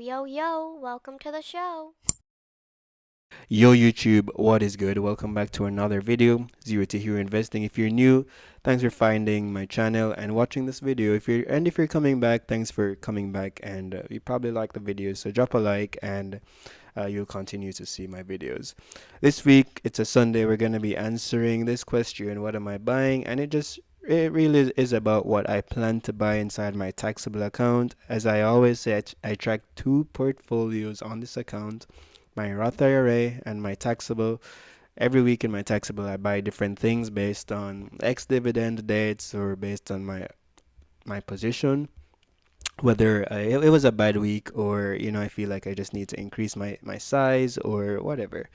yo, yo, welcome to the show. Yo YouTube, what is good? Welcome back to another video, Zero to Hero Investing. If you're new, thanks for finding my channel and watching this video. If you're coming back, thanks for coming back and you probably like the video, so drop a like and you'll continue to see my videos. This week, it's a Sunday, we're going to be answering this question, what am I buying? And it really is about what I plan to buy inside my taxable account. As I always say, I track two portfolios on this account, my Roth IRA and my taxable. Every week in my taxable, I buy different things based on ex-dividend dates or based on my position. Whether it was a bad week or I feel like I just need to increase my size or whatever.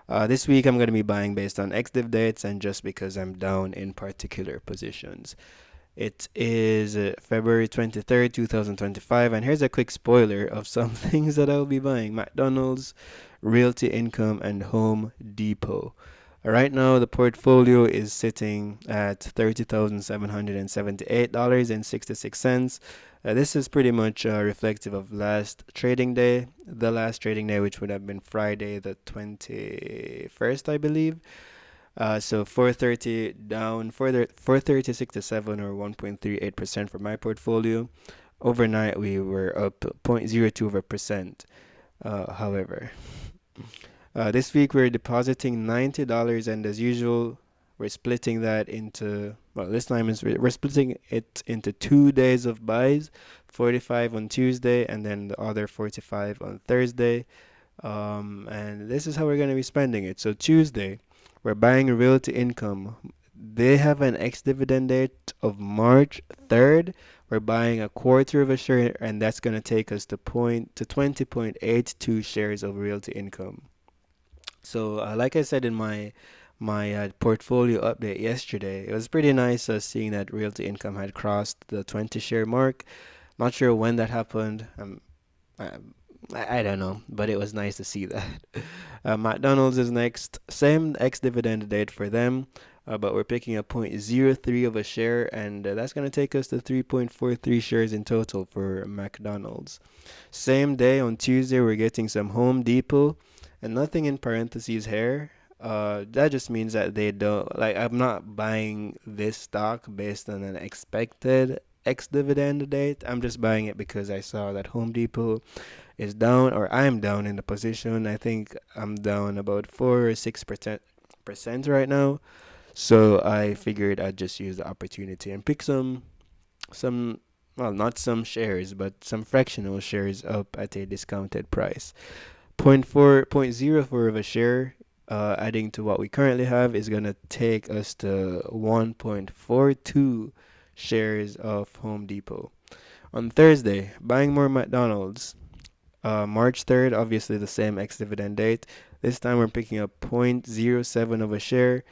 This week I'm going to be buying based on ex-div dates and just because I'm down in particular positions. It is February 23rd, 2025, and here's a quick spoiler of some things that I'll be buying: McDonald's, Realty Income, and Home Depot. Right now, the portfolio is sitting at $30,778.66. This is pretty much reflective of the last trading day, which would have been Friday the 21st, I believe. So 430 down, further 430.67 or 1.38% for my portfolio. Overnight, we were up 0.02 of a percent. However, this week we're depositing $90, and as usual, we're splitting that into, well, this time is we're splitting it into 2 days of buys, 45 on Tuesday and then the other 45 on Thursday. And this is how we're going to be spending it. So Tuesday, we're buying Realty Income. They have an ex-dividend date of March 3rd. We're buying a quarter of a share, and that's going to take us to 20.82 shares of Realty Income. So, like I said in my portfolio update yesterday, it was pretty nice seeing that Realty Income had crossed the 20 share mark. Not sure when that happened. Um, I don't know, but it was nice to see that. McDonald's is next. Same ex-dividend date for them, but we're picking up 0.03 of a share, and that's going to take us to 3.43 shares in total for McDonald's. Same day on Tuesday, we're getting some Home Depot, and nothing in parentheses here. That just means that they don't like. I'm not buying this stock based on an expected ex-dividend date. I'm just buying it because I saw that Home Depot is down, or I'm down in the position. I think I'm down about 4 or 6% right now. So I figured I'd just use the opportunity and pick some well, not some shares, but some fractional shares up at a discounted price. Point zero four of a share, adding to what we currently have, is gonna take us to 1.42 shares of Home Depot. On Thursday, buying more McDonald's. March 3rd, obviously the same ex-dividend date. This time we're picking up point zero 0.07 of a share,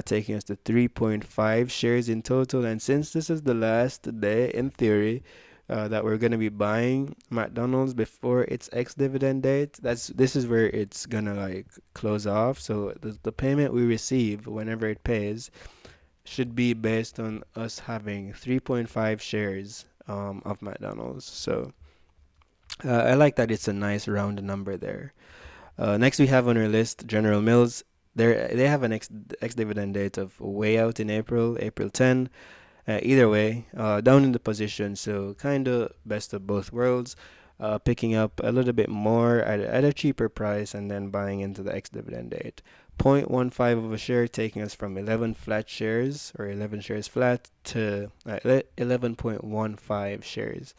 taking us to 3.5 shares in total. And since this is the last day, in theory, that we're gonna be buying McDonald's before its ex-dividend date, this is where it's gonna like close off. So the payment we receive whenever it pays should be based on us having 3.5 shares of McDonald's. So I like that it's a nice round number there. Next, we have on our list General Mills. They have an ex dividend date of way out in April 10. Either way, down in the position, so kind of best of both worlds. Picking up a little bit more at a cheaper price and then buying into the ex dividend date. 0.15 of a share, taking us from 11 flat shares or 11 shares flat to 11.15 shares.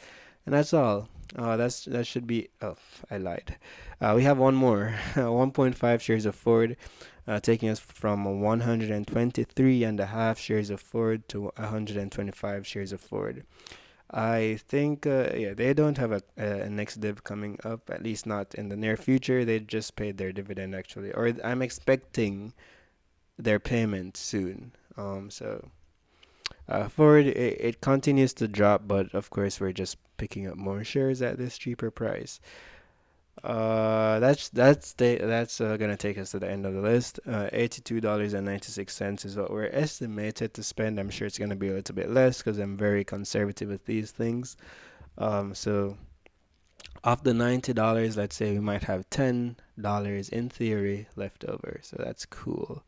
And that's all. That should be. Oh, I lied. We have one more. 1.5 shares of Ford, taking us from 123 and a half shares of Ford to 125 shares of Ford. I think, yeah, they don't have a next div coming up, at least not in the near future. They just paid their dividend actually, or I'm expecting their payment soon. So forward, it continues to drop, but of course we're just picking up more shares at this cheaper price. That's gonna take us to the end of the list. $82.96 is what we're estimated to spend. I'm sure it's gonna be a little bit less because I'm very conservative with these things. So Of the $90, let's say we might have $10 in theory left over. So that's cool.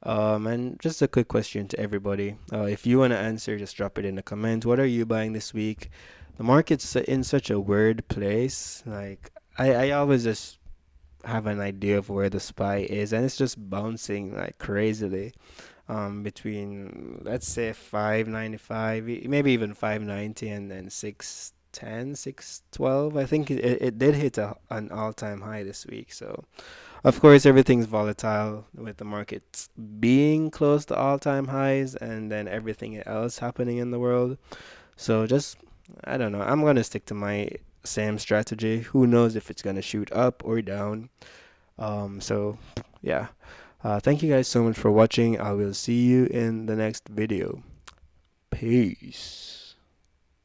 And just a quick question to everybody. If you want to answer, just drop it in the comment. What are you buying this week? The market's in such a weird place. Like I always just have an idea of where the SPY is, and it's just bouncing like crazily. Between let's say 595, maybe even 590, and then 610, 612. I think it did hit an all-time high this week. So of course, everything's volatile with the markets being close to all-time highs and then everything else happening in the world. So just, I don't know. I'm gonna stick to my same strategy. Who knows if it's gonna shoot up or down? So yeah. Thank you guys so much for watching. I will see you in the next video. Peace.